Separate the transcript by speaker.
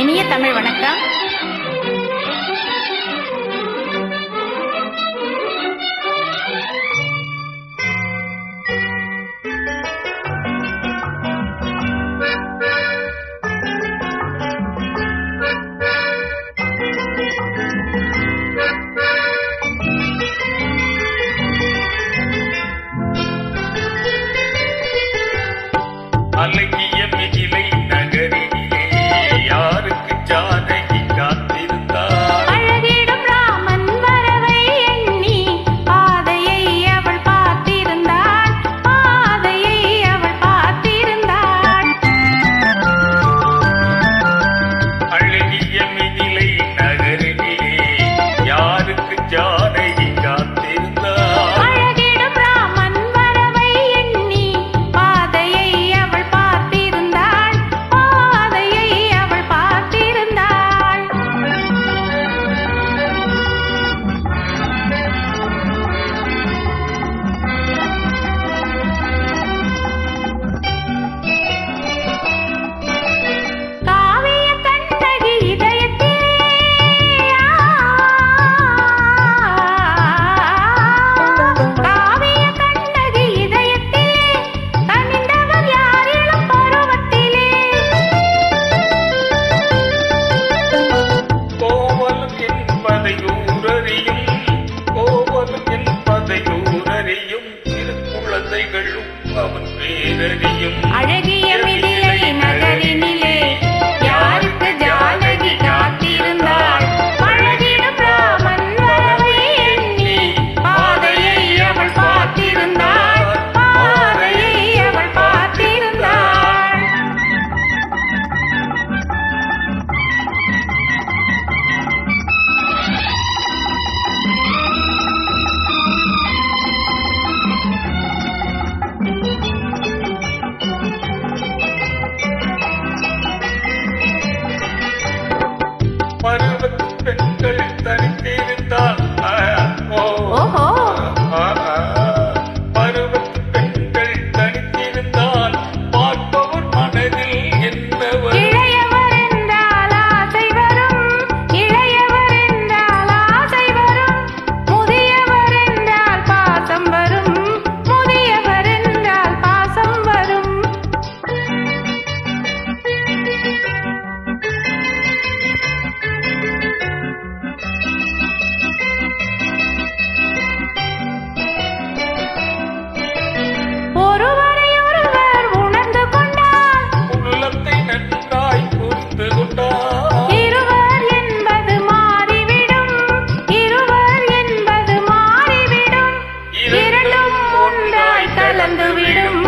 Speaker 1: இனிய தமிழ் வணக்கம்.
Speaker 2: அழகிய மிதிலை நகரிலே யாருக்கு ஜானகி காத்திருந்தாள்?
Speaker 1: அழகிடும் ராமன் வரவை எண்ணி பாதையை அவள் பார்த்திருந்தாள். பாதையை அவள் பார்த்திருந்தாள்.
Speaker 2: அழகிய மிதிலை நகரிலே யாருக்கு ஜானகி காத்திருந்தாள்?
Speaker 1: அழகிடும் ராமன் வரவை எண்ணி பாதையை அவள் பார்த்திருந்தாள். பாதையை அவள் பார்த்திருந்தாள். காவிய கண்ணகி இதயத்திலே காவிய கண்ணகி இதயத்திலே கனிந்தவர் யார் இளம் பருவத்திலே?
Speaker 2: கோவலம் என்பதை ஊரறியும், கோவலம் என்பதை ஊரறியும், இரு குழந்தைகளும் அவன் பேரறியும்.
Speaker 1: அழகிய மிதிலை நகரினிலே யாருக்கு ஜானகி காத்திருந்தாள்? அழகிடும் ராமன் வரவை எண்ணி பாதையை அவள் பார்த்திருந்தாள். பாதையை அவள் பார்த்திருந்தாள்.
Speaker 2: பருவத்து பெண்கள் தனித்திருந்தால்
Speaker 1: ஓஹோ.
Speaker 2: பருவத்து பெண்கள் தனித்திருந்தால் பார்ப்பவர் மனதில் என்ன வரும்?
Speaker 1: இளையவர் என்றால் ஆசை வரும். இளையவர் என்றால் ஆசை வரும். முதியவர் என்றால் பாசம் வரும். முதியவர் என்றால் பாசம் வரும். ஒருவரை ஒருவர் உணர்ந்து கொண்டால்
Speaker 2: உள்ளத்தை நன்றாய் புரிந்து கொண்டார்.
Speaker 1: இருவர் என்பது மாறிவிடும். இருவர் என்பது மாறிவிடும். இரண்டும் ஒன்றாய் கலந்துவிடும்.